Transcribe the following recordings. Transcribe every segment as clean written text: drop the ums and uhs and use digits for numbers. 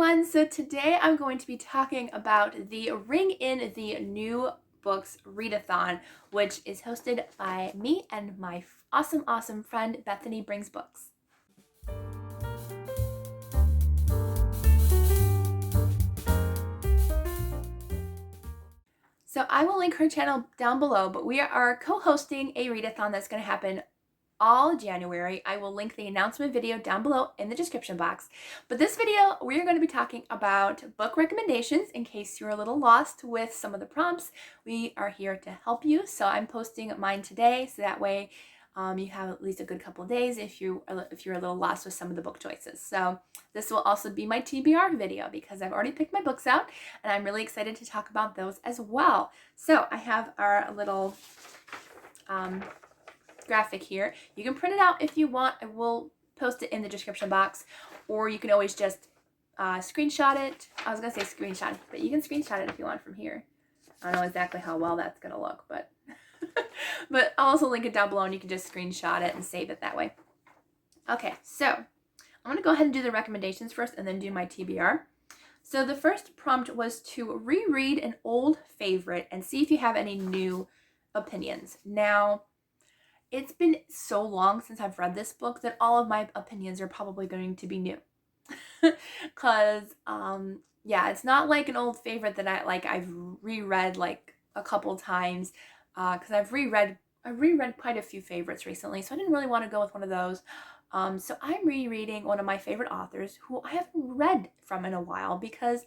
everyone. So today I'm going to be talking about the Ring in the New Books Readathon, which is hosted by me and my awesome friend Bethany Brings Books. So I will link her channel down below, but we are co-hosting a readathon that's going to happen all January. I will link the announcement video down below in the description box. But this video, we're going to be talking about book recommendations in case you're a little lost with some of the prompts. We are here to help you. So I'm posting mine today, so that way you have at least a good couple of days if you're a little lost with some of the book choices. So this will also be my TBR video because I've already picked my books out and I'm really excited to talk about those as well. So I have our little graphic here. You can print it out if you want. I will post it in the description box, or you can always just screenshot it. I was gonna say screenshot, but you can screenshot it if you want from here. I don't know exactly how well that's gonna look, but but I'll also link it down below and you can just screenshot it and save it that way. Okay, so I'm gonna go ahead and do the recommendations first and then do my TBR. So the first prompt was to reread an old favorite and see if you have any new opinions. Now, it's been so long since I've read this book that all of my opinions are probably going to be new. Cause yeah, it's not like an old favorite that I've reread like a couple times. Cause I've reread quite a few favorites recently, so I didn't really want to go with one of those. So I'm rereading one of my favorite authors who I haven't read from in a while because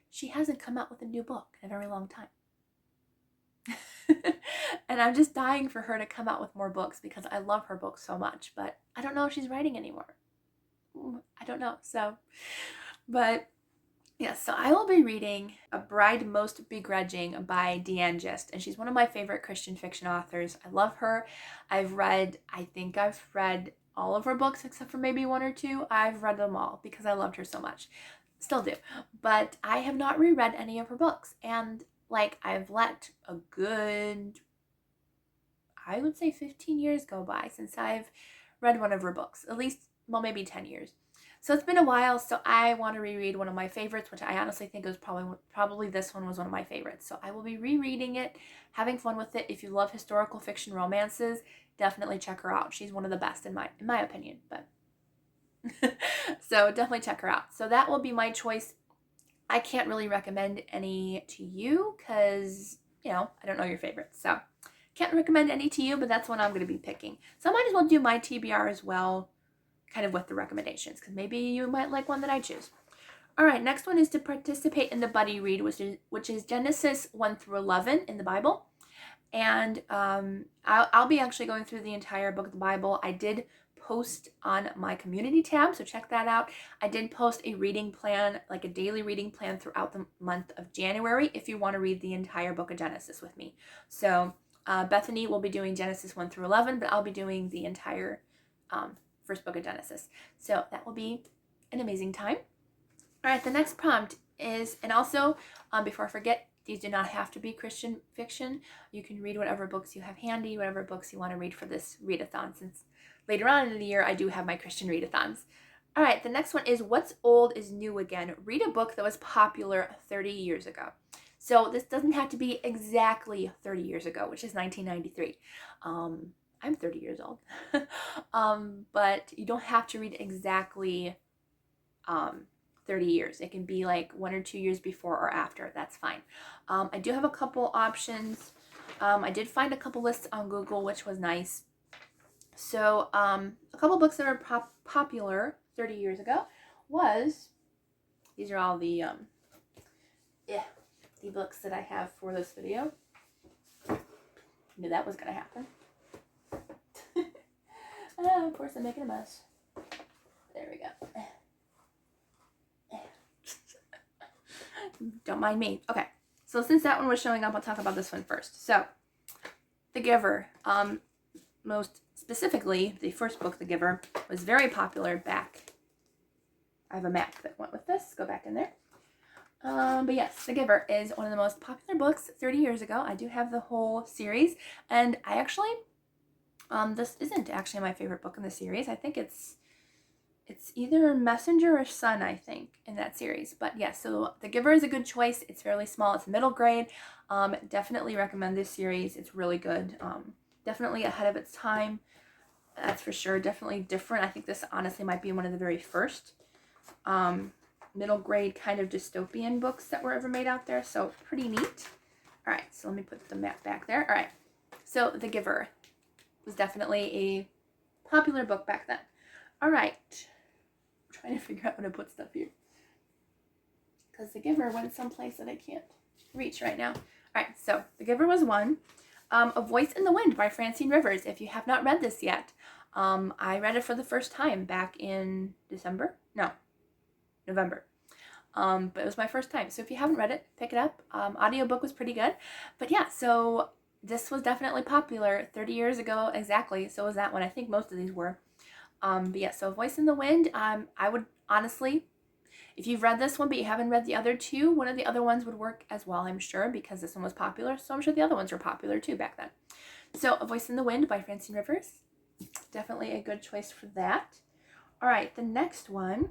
she hasn't come out with a new book in a very long time. And I'm just dying for her to come out with more books because I love her books so much, but I don't know if she's writing anymore. I don't know. So, but yeah, so I will be reading A Bride Most Begrudging by Deanne Gist, and she's one of my favorite Christian fiction authors. I love her. I think I've read all of her books except for maybe one or two. I've read them all because I loved her so much. Still do. But I have not reread any of her books, and I've let a good, I would say 15 years go by since I've read one of her books. At least, well, maybe 10 years. So it's been a while, so I want to reread one of my favorites, which I honestly think was probably this one was one of my favorites. So I will be rereading it, having fun with it. If you love historical fiction romances, definitely check her out. She's one of the best in my opinion, but so definitely check her out. So that will be my choice. I can't really recommend any to you because, I don't know your favorites. So can't recommend any to you, but that's one I'm going to be picking. So I might as well do my TBR as well, kind of with the recommendations, because maybe you might like one that I choose. All right, next one is to participate in the buddy read, which is Genesis 1 through 11 in the Bible. And I'll be actually going through the entire book of the Bible. I did post on my community tab, so check that out. I did post a reading plan, like a daily reading plan throughout the month of January if you want to read the entire book of Genesis with me. So Bethany will be doing Genesis 1 through 11, but I'll be doing the entire first book of Genesis. So that will be an amazing time. All right, the next prompt is, and also before I forget, these do not have to be Christian fiction. You can read whatever books you have handy, whatever books you want to read for this readathon, since later on in the year I do have my Christian readathons. All right, the next one is What's Old is New Again. Read a book that was popular 30 years ago. So this doesn't have to be exactly 30 years ago, which is 1993. I'm 30 years old. But you don't have to read exactly 30 years. It can be like 1 or 2 years before or after. That's fine. I do have a couple options. I did find a couple lists on Google, which was nice. So a couple books that were popular 30 years ago was, these are all the books that I have for this video. Knew that was going to happen. Of course, I'm making a mess. There we go. Don't mind me. Okay, so since that one was showing up, I'll talk about this one first. So, The Giver, most specifically, the first book, The Giver, was very popular back. I have a map that went with this. Go back in there. But yes, The Giver is one of the most popular books 30 years ago. I do have the whole series, and I actually, this isn't actually my favorite book in the series. I think it's It's either Messenger or Son, I think, in that series. But yeah, so The Giver is a good choice. It's fairly small. It's middle grade. Definitely recommend this series. It's really good. Definitely ahead of its time. That's for sure. Definitely different. I think this honestly might be one of the very first middle grade kind of dystopian books that were ever made out there. So pretty neat. All right, so let me put the map back there. All right, so The Giver was definitely a popular book back then. All right, I'm trying to figure out how to put stuff here because The Giver went someplace that I can't reach right now. All right, so The Giver was one. A Voice in the Wind by Francine Rivers. If you have not read this yet, I read it for the first time back in November. But it was my first time. So if you haven't read it, pick it up. Audiobook was pretty good. But yeah, so this was definitely popular 30 years ago exactly. So was that one. I think most of these were. But yeah, so Voice in the Wind, I would honestly, if you've read this one but you haven't read the other two, one of the other ones would work as well, I'm sure, because this one was popular. So I'm sure the other ones were popular too back then. So A Voice in the Wind by Francine Rivers. Definitely a good choice for that. All right, the next one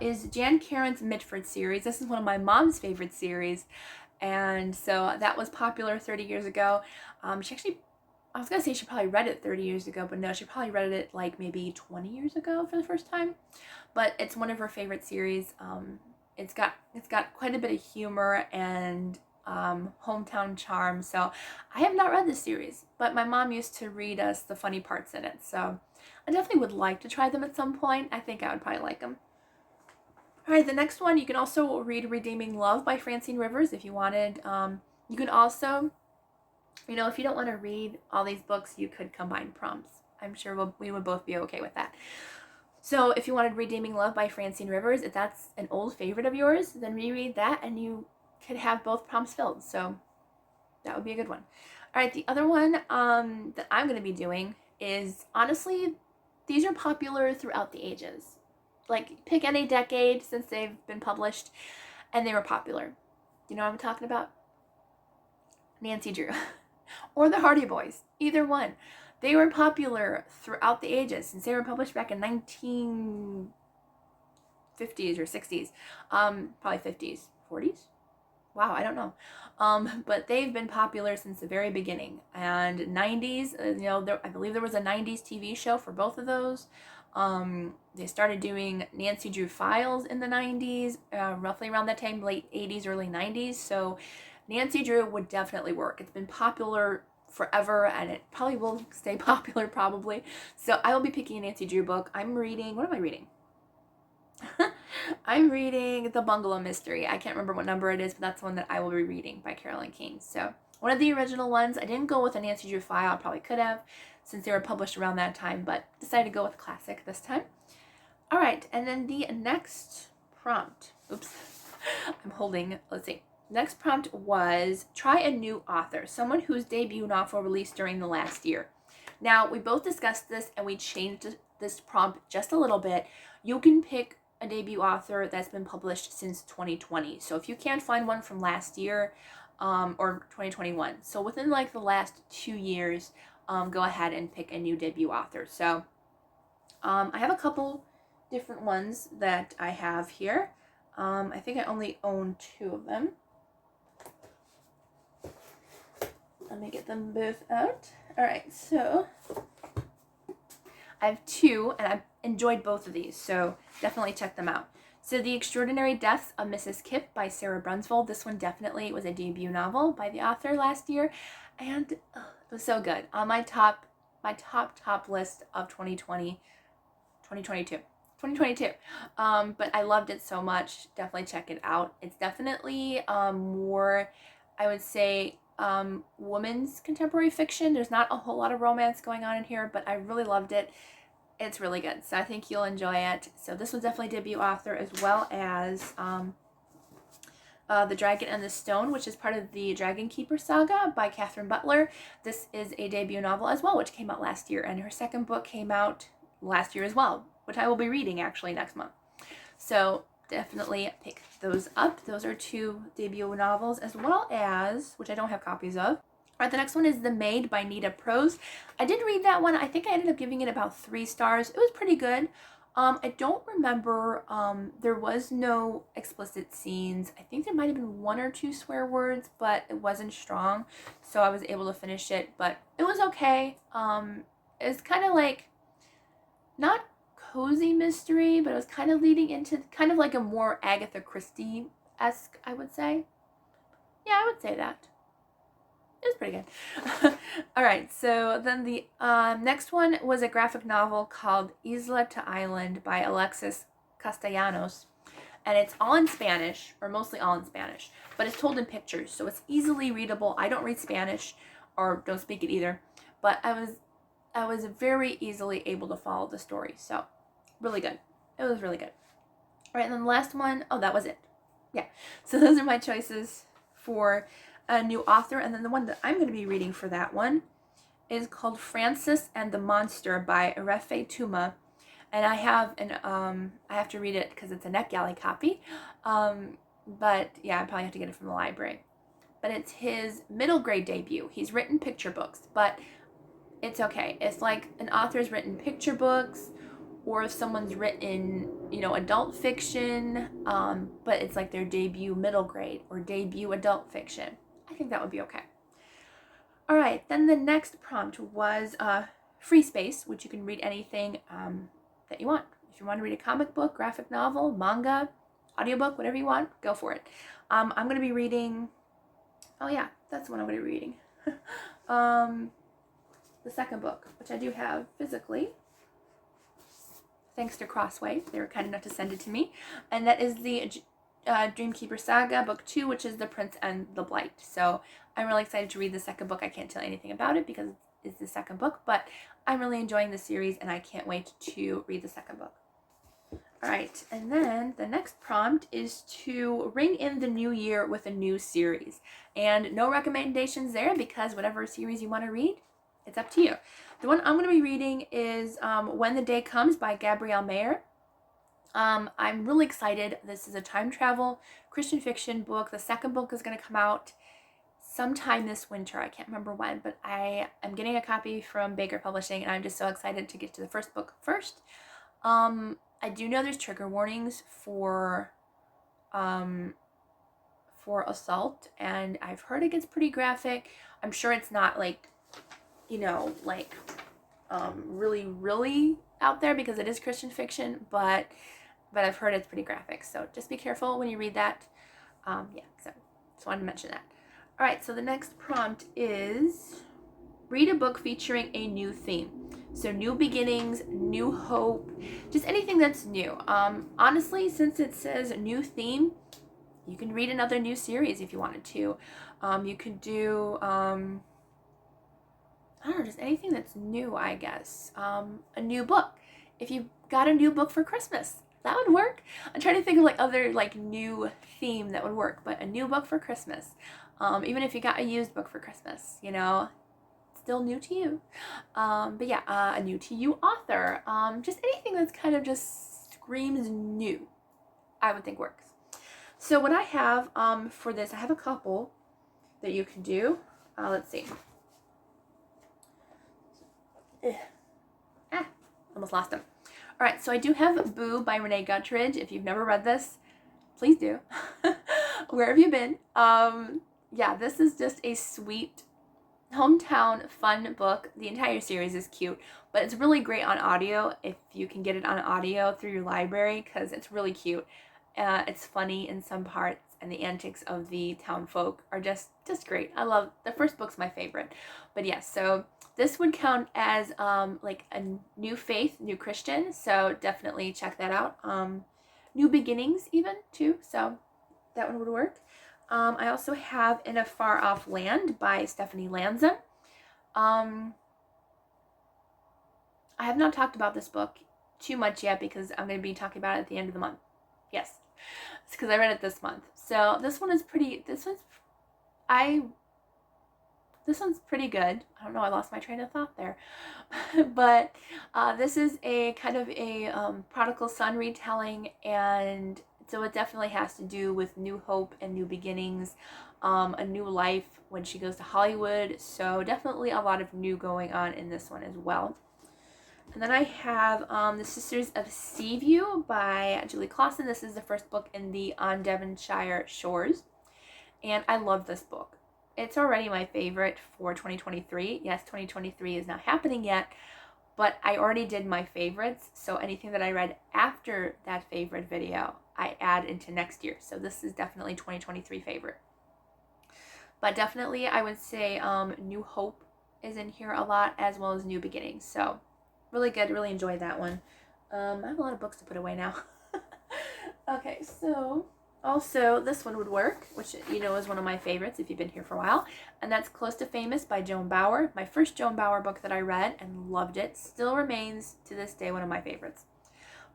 is Jan Karen's Midford Series. This is one of my mom's favorite series. And so that was popular 30 years ago. She actually, I was going to say she probably read it 30 years ago, but no, she probably read it like maybe 20 years ago for the first time. But it's one of her favorite series. It's got quite a bit of humor and hometown charm. So I have not read this series, but my mom used to read us the funny parts in it. So I definitely would like to try them at some point. I think I would probably like them. All right, the next one, you can also read Redeeming Love by Francine Rivers if you wanted. You can also, if you don't want to read all these books, you could combine prompts. I'm sure we would both be okay with that. So if you wanted Redeeming Love by Francine Rivers, if that's an old favorite of yours, then reread that and you could have both prompts filled. So that would be a good one. All right, the other one that I'm going to be doing is, honestly, these are popular throughout the ages. Like, pick any decade since they've been published, and they were popular. You know what I'm talking about? Nancy Drew. Or the Hardy Boys. Either one. They were popular throughout the ages since they were published back in 1950s or 60s. Probably 50s. 40s? Wow, I don't know. But they've been popular since the very beginning. And 90s, I believe there was a 90s TV show for both of those. They started doing Nancy Drew Files in the 90s, roughly around that time, late 80s, early 90s. So Nancy Drew would definitely work. It's been popular forever, and it probably will stay popular probably. So I will be picking a Nancy Drew book. I'm reading, what am I reading? I'm reading The Bungalow Mystery. I can't remember what number it is, but that's one that I will be reading by Carolyn King. So one of the original ones. I didn't go with a Nancy Drew file. I probably could have since they were published around that time, but decided to go with classic this time. All right, and then the next prompt. Oops, I'm holding, let's see. Next prompt was try a new author, someone whose debut novel released during the last year. Now, we both discussed this and we changed this prompt just a little bit. You can pick a debut author that's been published since 2020. So if you can't find one from last year or 2021, so within like the last 2 years, go ahead and pick a new debut author. So I have a couple different ones that I have here. I think I only own 2 of them. Let me get them both out. All right, so I have 2, and I've enjoyed both of these, so definitely check them out. So The Extraordinary Deaths of Mrs. Kipp by Sarah Brunsvold. This one definitely was a debut novel by the author last year, and it was so good. On my top list of 2022. But I loved it so much. Definitely check it out. It's definitely more, I would say, women's contemporary fiction. There's not a whole lot of romance going on in here, but I really loved it. It's really good, so I think you'll enjoy it. So this was definitely debut author, as well as The Dragon and the Stone, which is part of the Dragon Keeper saga by Catherine Butler. This is a debut novel as well, which came out last year, and her second book came out last year as well, which I will be reading actually next month. So definitely pick those up. Those are 2 debut novels, as well as, which I don't have copies of. All right, the next one is The Maid by Nita Prose. I did read that one. I think I ended up giving it about 3 stars. It was pretty good. I don't remember. There was no explicit scenes. I think there might have been one or two swear words, but it wasn't strong, so I was able to finish it. But it was okay. It's kind of like not cozy mystery, but it was kind of leading into kind of like a more Agatha Christie-esque, I would say. Yeah, I would say that. It was pretty good. All right, so then the next one was a graphic novel called Isla to Island by Alexis Castellanos. And it's all in Spanish, or mostly all in Spanish, but it's told in pictures, so it's easily readable. I don't read Spanish, or don't speak it either, but I was very easily able to follow the story, so really good. It was really good. All right, and then the last one, oh, that was it. Yeah, so those are my choices for a new author, and then the one that I'm going to be reading for that one is called Francis and the Monster by Refe Tuma, and I have to read it because it's a NetGalley copy, but yeah, I probably have to get it from the library. But it's his middle grade debut. He's written picture books, but it's okay. It's like an author's written picture books, or if someone's written, adult fiction, but it's like their debut middle grade or debut adult fiction. I think that would be okay. All right, then the next prompt was free space, which you can read anything that you want. If you want to read a comic book, graphic novel, manga, audiobook, whatever you want, go for it. I'm going to be reading, oh yeah, that's the one I'm going to be reading. The second book, which I do have physically, thanks to Crossway. They were kind enough to send it to me. And that is the Dreamkeeper Saga, book 2, which is The Prince and the Blight. So I'm really excited to read the second book. I can't tell you anything about it because it's the second book, but I'm really enjoying the series and I can't wait to read the second book. All right, and then the next prompt is to ring in the new year with a new series. And no recommendations there because whatever series you want to read, it's up to you. The one I'm going to be reading is When the Day Comes by Gabrielle Mayer. I'm really excited. This is a time travel Christian fiction book. The second book is going to come out sometime this winter. I can't remember when, but I am getting a copy from Baker Publishing, and I'm just so excited to get to the first book first. I do know there's trigger warnings for assault, and I've heard it gets pretty graphic. I'm sure it's not like, really, really out there because it is Christian fiction, but I've heard it's pretty graphic. So just be careful when you read that. So just wanted to mention that. All right, so the next prompt is read a book featuring a new theme. So new beginnings, new hope, just anything that's new. Honestly, since it says new theme, you can read another new series if you wanted to. You could do, I don't know, just anything that's new, I guess. A new book. If you got a new book for Christmas, that would work. I'm trying to think of like other like new theme that would work, but a new book for Christmas. Even if you got a used book for Christmas, still new to you. But yeah, a new to you author. Just anything that's kind of just screams new, I would think works. So what I have for this, I have a couple that you can do. Let's see. Almost lost them. All right, so I do have Boo by Renee Guttridge. If you've never read this, please do. Where have you been? Yeah, this is just a sweet hometown fun book. The entire series is cute, but it's really great on audio if you can get it on audio through your library because it's really cute. It's funny in some parts, and the antics of the town folk are just great. I love the first book's my favorite. But yes, so this would count as like a new faith, new Christian. So definitely check that out. New beginnings even too. So that one would work. I also have In a Far Off Land by Stephanie Lanza. I have not talked about this book too much yet because I'm going to be talking about it at the end of the month. Yes, it's because I read it this month. So this one's pretty good. I don't know, I lost my train of thought there. But this is a kind of a prodigal son retelling, and so it definitely has to do with new hope and new beginnings, a new life when she goes to Hollywood. So definitely a lot of new going on in this one as well. And then I have The Sisters of Seaview by Julie Clausen. This is the first book in the On Devonshire Shores. And I love this book. It's already my favorite for 2023. Yes, 2023 is not happening yet, but I already did my favorites. So anything that I read after that favorite video, I add into next year. So this is definitely 2023 favorite. But definitely I would say New Hope is in here a lot, as well as New Beginnings. So really good, really enjoyed that one. I have a lot of books to put away now. Okay, so also this one would work, which you know is one of my favorites if you've been here for a while, and that's Close to Famous by Joan Bauer. My first Joan Bauer book that I read and loved it. Still remains to this day one of my favorites.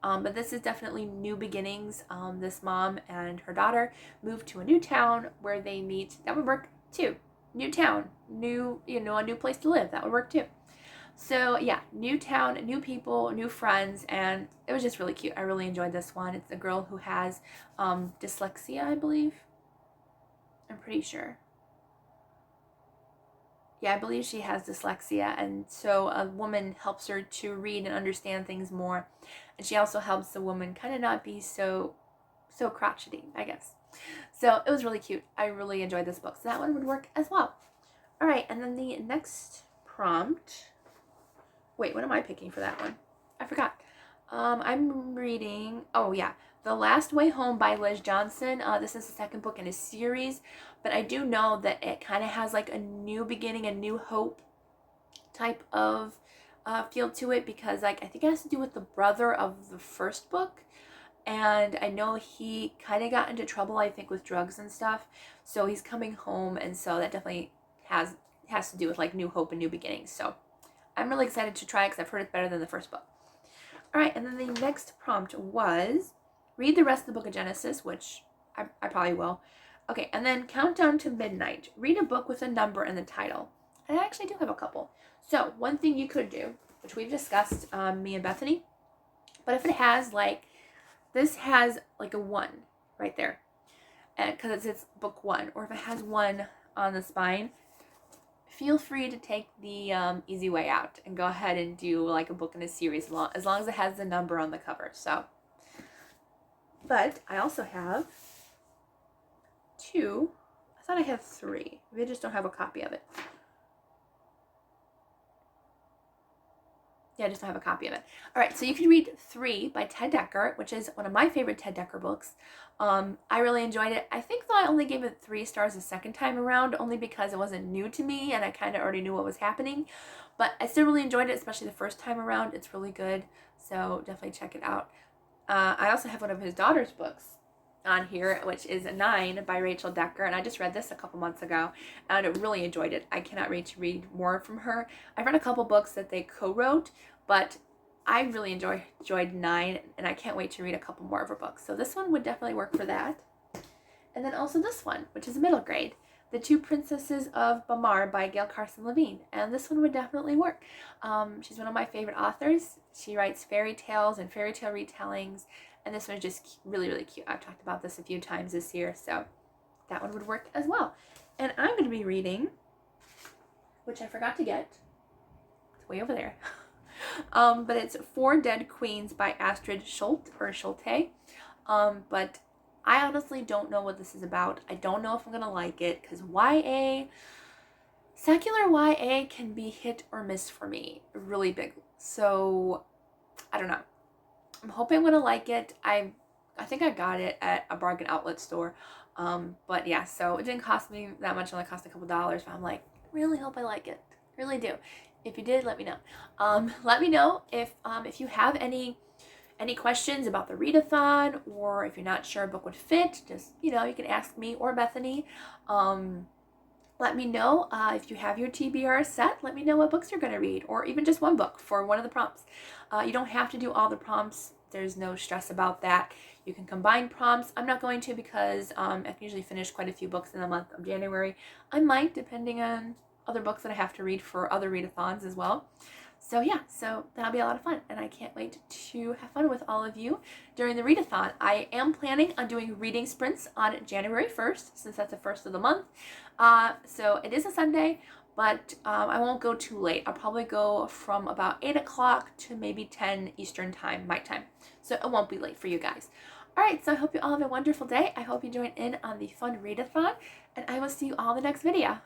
But this is definitely New Beginnings. This mom and her daughter move to a new town where they meet. That would work too. New town, new, a new place to live. That would work too. So yeah, new town, new people, new friends, and it was just really cute. I really enjoyed this one. It's a girl who has dyslexia, I believe. I'm pretty sure. Yeah, I believe she has dyslexia, and so a woman helps her to read and understand things more, and she also helps the woman kind of not be so crotchety, I guess. So it was really cute. I really enjoyed this book, so that one would work as well. All right, and then the next prompt. Wait, what am I picking for that one? I forgot. I'm reading, oh yeah, The Last Way Home by Liz Johnson. This is the second book in a series, but I do know that it kind of has like a new beginning, a new hope type of feel to it, because like I think it has to do with the brother of the first book, and I know he kind of got into trouble, I think, with drugs and stuff, so he's coming home, and so that definitely has to do with like new hope and new beginnings. So I'm really excited to try it because I've heard it's better than the first book. All right, and then the next prompt was read the rest of the book of Genesis, which I probably will. Okay, and then Countdown to Midnight. Read a book with a number in the title. I actually do have a couple. So one thing you could do, which we've discussed, me and Bethany, but if it has like, this has like a 1 right there, and because it's book 1, or if it has 1 on the spine, feel free to take the easy way out and go ahead and do like a book in a series, as long as it has the number on the cover. So, but I also have 2. I thought I have 3. Maybe I just don't have a copy of it. Yeah, I just don't have a copy of it. All right, so you can read 3 by Ted Dekker, which is one of my favorite Ted Dekker books. I really enjoyed it. I think though I only gave it 3 stars the second time around, only because it wasn't new to me and I kind of already knew what was happening. But I still really enjoyed it, especially the first time around. It's really good, so definitely check it out. I also have one of his daughter's books on here, which is 9 by Rachel Dekker, and I just read this a couple months ago and I really enjoyed it. I cannot wait to read more from her. I've read a couple books that they co-wrote, but I really enjoyed 9, and I can't wait to read a couple more of her books. So this one would definitely work for that. And then also this one, which is a middle grade, The Two Princesses of Bamar by Gail Carson Levine. And this one would definitely work. She's one of my favorite authors. She writes fairy tales and fairy tale retellings, and this one is just really, really cute. I've talked about this a few times this year, so that one would work as well. And I'm going to be reading, which I forgot to get. It's way over there. But it's 4 Dead Queens by Astrid Schulte, or Schulte. But I honestly don't know what this is about. I don't know if I'm gonna like it, because secular YA can be hit or miss for me really big. So I don't know. I'm hoping I'm gonna like it. I think I got it at a bargain outlet store. But yeah, so it didn't cost me that much. It only cost a couple dollars. But I'm like, really hope I like it. Really do. If you did, let me know. Let me know if you have any questions about the readathon, or if you're not sure a book would fit. Just, you can ask me or Bethany. Let me know if you have your TBR set. Let me know what books you're going to read, or even just one book for one of the prompts. You don't have to do all the prompts. There's no stress about that. You can combine prompts. I'm not going to, because I can usually finish quite a few books in the month of January. I might, depending on other books that I have to read for other readathons as well. So yeah, so that'll be a lot of fun, and I can't wait to have fun with all of you during the readathon. I am planning on doing reading sprints on January 1st, since that's the first of the month. So it is a Sunday, but I won't go too late. I'll probably go from about 8 o'clock to maybe 10 Eastern time, my time. So it won't be late for you guys. All right, so I hope you all have a wonderful day. I hope you join in on the fun readathon, and I will see you all in the next video.